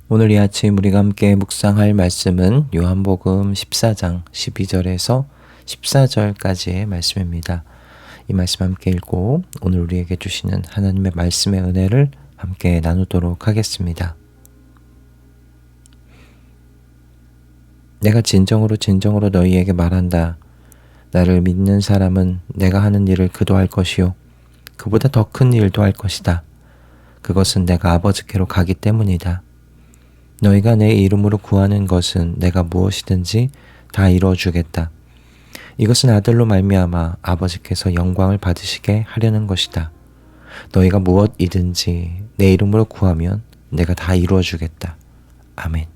오늘 이 아침 우리가 함께 묵상할 말씀은 요한복음 14장 12절에서 14절까지의 말씀입니다. 이 말씀 함께 읽고 오늘 우리에게 주시는 하나님의 말씀의 은혜를 함께 나누도록 하겠습니다. 내가 진정으로 너희에게 말한다. 나를 믿는 사람은 내가 하는 일을 그도 할 것이요 그보다 더 큰 일도 할 것이다. 그것은 내가 아버지께로 가기 때문이다. 너희가 내 이름으로 구하는 것은 내가 무엇이든지 다 이루어주겠다. 이것은 아들로 말미암아 아버지께서 영광을 받으시게 하려는 것이다. 너희가 무엇이든지 내 이름으로 구하면 내가 다 이루어주겠다. 아멘.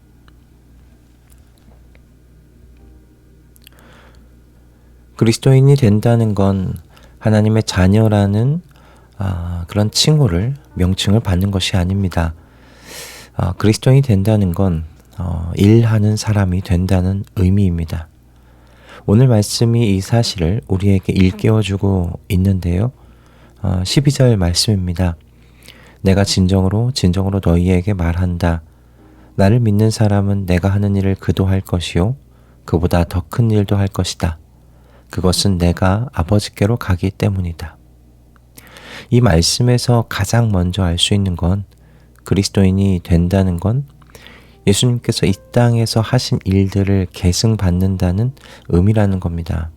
그리스도인이 된다는 건 하나님의 자녀라는 그런 명칭을 받는 것이 아닙니다. 그리스도인이 된다는 건 일하는 사람이 된다는 의미입니다. 오늘 말씀이 이 사실을 우리에게 일깨워주고 있는데요. 12절 말씀입니다. 내가 진정으로 너희에게 말한다. 나를 믿는 사람은 내가 하는 일을 그도 할 것이요 그보다 더 큰 일도 할 것이다. 그것은 내가 아버지께로 가기 때문이다. 이 말씀에서 가장 먼저 알 수 있는 건 그리스도인이 된다는 건 예수님께서 이 땅에서 하신 일들을 계승받는다는 의미라는 겁니다.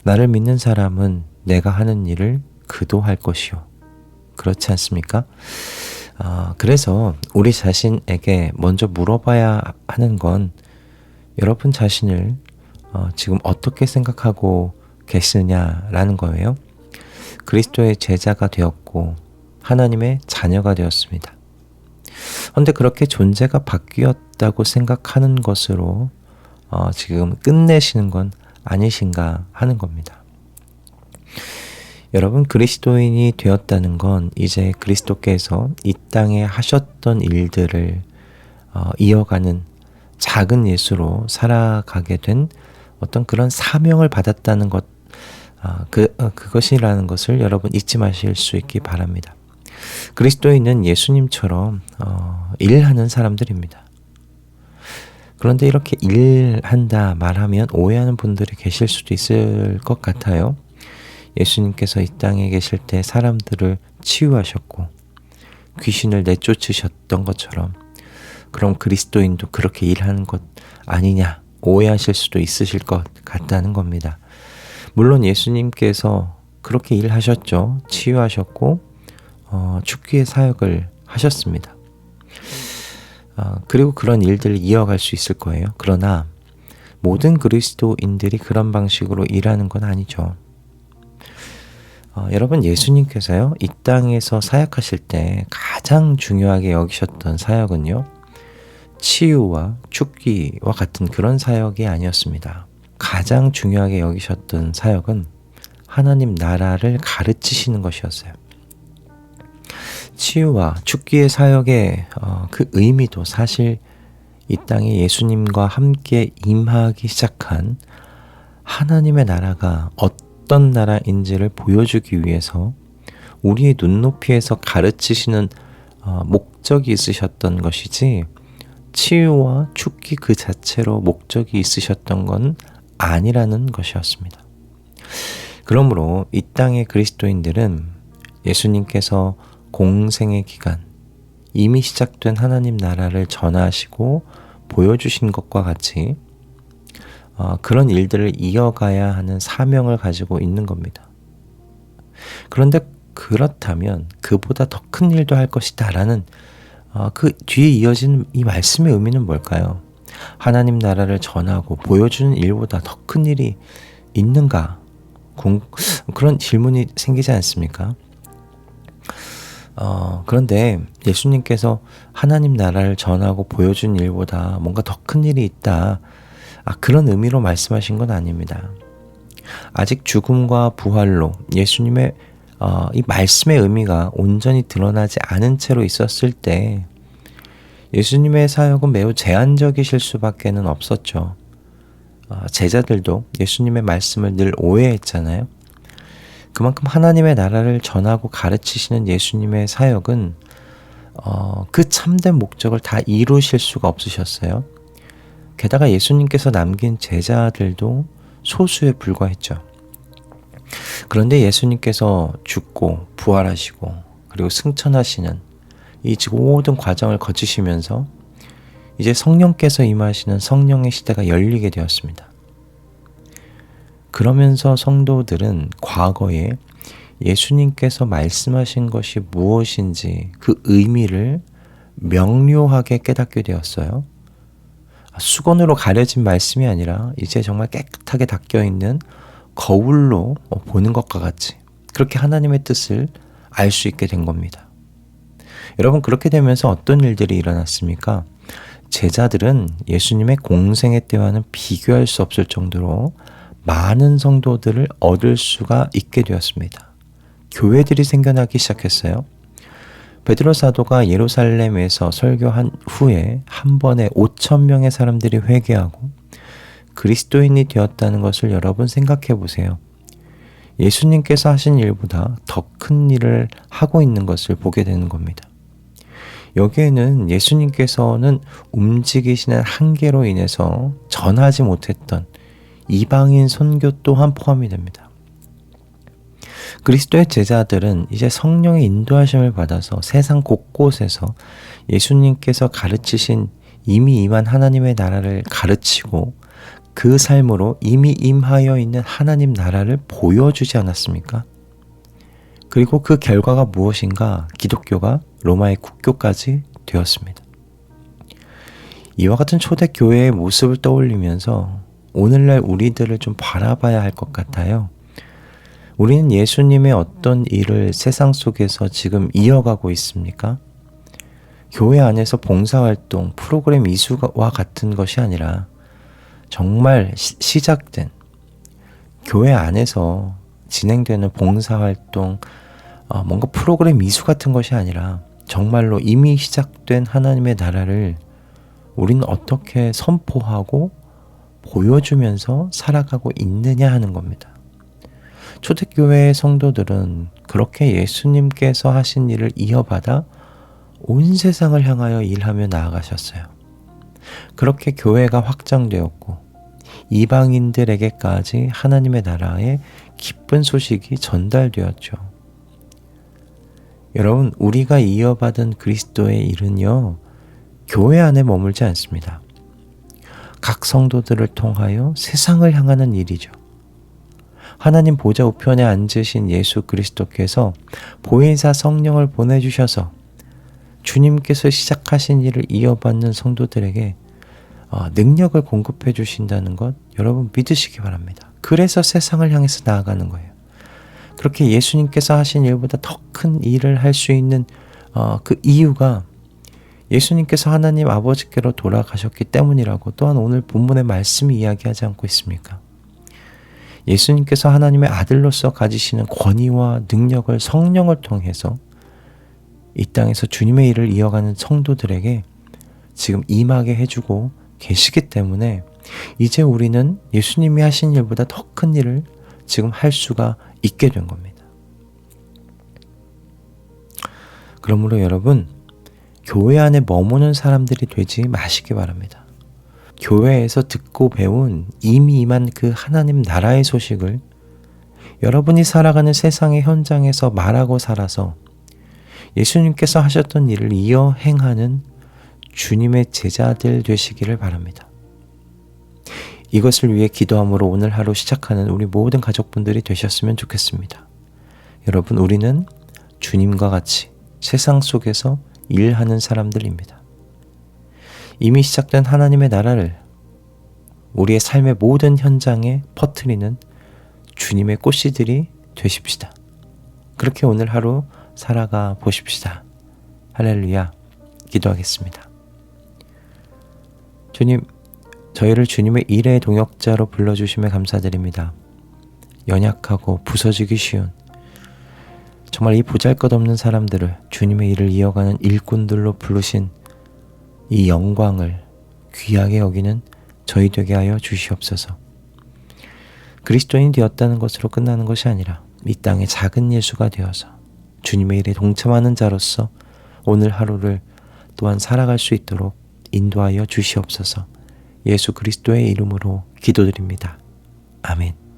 나를 믿는 사람은 내가 하는 일을 그도 할 것이요. 그렇지 않습니까? 그래서 우리 자신에게 먼저 물어봐야 하는 건 여러분 자신을 지금 어떻게 생각하고 계시느냐라는 거예요. 그리스도의 제자가 되었고 하나님의 자녀가 되었습니다. 그런데 그렇게 존재가 바뀌었다고 생각하는 것으로 지금 끝내시는 건 아니신가 하는 겁니다. 여러분, 그리스도인이 되었다는 건 이제 그리스도께서 이 땅에 하셨던 일들을 이어가는 작은 예수로 살아가게 된 어떤 그런 사명을 받았다는 것, 그것이라는 것을 여러분 잊지 마실 수 있기 바랍니다. 그리스도인은 예수님처럼 일하는 사람들입니다. 그런데 이렇게 일한다 말하면 오해하는 분들이 계실 수도 있을 것 같아요. 예수님께서 이 땅에 계실 때 사람들을 치유하셨고 귀신을 내쫓으셨던 것처럼 그럼 그리스도인도 그렇게 일하는 것 아니냐 오해하실 수도 있으실 것 같다는 겁니다. 물론 예수님께서 그렇게 일하셨죠. 치유하셨고 죽기의 사역을 하셨습니다. 그리고 그런 일들을 이어갈 수 있을 거예요. 그러나 모든 그리스도인들이 그런 방식으로 일하는 건 아니죠. 여러분, 예수님께서요 이 땅에서 사역하실 때 가장 중요하게 여기셨던 사역은요 치유와 죽기와 같은 그런 사역이 아니었습니다. 가장 중요하게 여기셨던 사역은 하나님 나라를 가르치시는 것이었어요. 치유와 죽기의 사역의 그 의미도 사실 이 땅에 예수님과 함께 임하기 시작한 하나님의 나라가 어떤 나라인지를 보여주기 위해서 우리의 눈높이에서 가르치시는 목적이 있으셨던 것이지 치유와 죽기 그 자체로 목적이 있으셨던 건 아니라는 것이었습니다. 그러므로 이 땅의 그리스도인들은 예수님께서 공생의 기간, 이미 시작된 하나님 나라를 전하시고 보여주신 것과 같이 그런 일들을 이어가야 하는 사명을 가지고 있는 겁니다. 그런데 그렇다면 그보다 더 큰 일도 할 것이다 라는 그 뒤에 이어진 이 말씀의 의미는 뭘까요? 하나님 나라를 전하고 보여주는 일보다 더 큰 일이 있는가? 그런 질문이 생기지 않습니까? 그런데 예수님께서 하나님 나라를 전하고 보여준 일보다 뭔가 더 큰 일이 있다. 그런 의미로 말씀하신 건 아닙니다. 아직 죽음과 부활로 예수님의 이 말씀의 의미가 온전히 드러나지 않은 채로 있었을 때 예수님의 사역은 매우 제한적이실 수밖에는 없었죠. 제자들도 예수님의 말씀을 늘 오해했잖아요. 그만큼 하나님의 나라를 전하고 가르치시는 예수님의 사역은 그 참된 목적을 다 이루실 수가 없으셨어요. 게다가 예수님께서 남긴 제자들도 소수에 불과했죠. 그런데 예수님께서 죽고 부활하시고 그리고 승천하시는 이 모든 과정을 거치시면서 이제 성령께서 임하시는 성령의 시대가 열리게 되었습니다. 그러면서 성도들은 과거에 예수님께서 말씀하신 것이 무엇인지 그 의미를 명료하게 깨닫게 되었어요. 수건으로 가려진 말씀이 아니라 이제 정말 깨끗하게 닦여있는 거울로 보는 것과 같이 그렇게 하나님의 뜻을 알 수 있게 된 겁니다. 여러분, 그렇게 되면서 어떤 일들이 일어났습니까? 제자들은 예수님의 공생애 때와는 비교할 수 없을 정도로 많은 성도들을 얻을 수가 있게 되었습니다. 교회들이 생겨나기 시작했어요. 베드로 사도가 예루살렘에서 설교한 후에 한 번에 5,000명의 사람들이 회개하고 그리스도인이 되었다는 것을 여러분 생각해 보세요. 예수님께서 하신 일보다 더 큰 일을 하고 있는 것을 보게 되는 겁니다. 여기에는 예수님께서는 움직이시는 한계로 인해서 전하지 못했던 이방인 선교 또한 포함이 됩니다. 그리스도의 제자들은 이제 성령의 인도하심을 받아서 세상 곳곳에서 예수님께서 가르치신 이미 임한 하나님의 나라를 가르치고 그 삶으로 이미 임하여 있는 하나님 나라를 보여주지 않았습니까? 그리고 그 결과가 무엇인가? 기독교가 로마의 국교까지 되었습니다. 이와 같은 초대교회의 모습을 떠올리면서 오늘날 우리들을 좀 바라봐야 할 것 같아요. 우리는 예수님의 어떤 일을 세상 속에서 지금 이어가고 있습니까? 교회 안에서 봉사활동, 프로그램 이수와 같은 것이 아니라 정말 시작된 교회 안에서 진행되는 봉사활동, 뭔가 프로그램 이수 같은 것이 아니라 정말로 이미 시작된 하나님의 나라를 우리는 어떻게 선포하고 보여주면서 살아가고 있느냐 하는 겁니다. 초대교회의 성도들은 그렇게 예수님께서 하신 일을 이어받아 온 세상을 향하여 일하며 나아가셨어요. 그렇게 교회가 확장되었고 이방인들에게까지 하나님의 나라의 기쁜 소식이 전달되었죠. 여러분, 우리가 이어받은 그리스도의 일은요, 교회 안에 머물지 않습니다. 각 성도들을 통하여 세상을 향하는 일이죠. 하나님 보좌 우편에 앉으신 예수 그리스도께서 보혜사 성령을 보내주셔서 주님께서 시작하신 일을 이어받는 성도들에게 능력을 공급해 주신다는 것 여러분 믿으시기 바랍니다. 그래서 세상을 향해서 나아가는 거예요. 그렇게 예수님께서 하신 일보다 더 큰 일을 할 수 있는 그 이유가 예수님께서 하나님 아버지께로 돌아가셨기 때문이라고 또한 오늘 본문의 말씀이 이야기하지 않고 있습니까? 예수님께서 하나님의 아들로서 가지시는 권위와 능력을 성령을 통해서 이 땅에서 주님의 일을 이어가는 성도들에게 지금 임하게 해주고 계시기 때문에 이제 우리는 예수님이 하신 일보다 더 큰 일을 지금 할 수가 있게 된 겁니다. 그러므로 여러분, 교회 안에 머무는 사람들이 되지 마시기 바랍니다. 교회에서 듣고 배운 이미 임한 그 하나님 나라의 소식을 여러분이 살아가는 세상의 현장에서 말하고 살아서 예수님께서 하셨던 일을 이어 행하는 주님의 제자들 되시기를 바랍니다. 이것을 위해 기도함으로 오늘 하루 시작하는 우리 모든 가족분들이 되셨으면 좋겠습니다. 여러분, 우리는 주님과 같이 세상 속에서 일하는 사람들입니다. 이미 시작된 하나님의 나라를 우리의 삶의 모든 현장에 퍼뜨리는 주님의 꽃씨들이 되십시다. 그렇게 오늘 하루 살아가 보십시다. 할렐루야. 기도하겠습니다. 주님, 저희를 주님의 일의 동역자로 불러주심에 감사드립니다. 연약하고 부서지기 쉬운 정말 이 보잘것없는 사람들을 주님의 일을 이어가는 일꾼들로 부르신 이 영광을 귀하게 여기는 저희 되게 하여 주시옵소서. 그리스도인이 되었다는 것으로 끝나는 것이 아니라 이 땅의 작은 예수가 되어서 주님의 일에 동참하는 자로서 오늘 하루를 또한 살아갈 수 있도록 인도하여 주시옵소서. 예수 그리스도의 이름으로 기도드립니다. 아멘.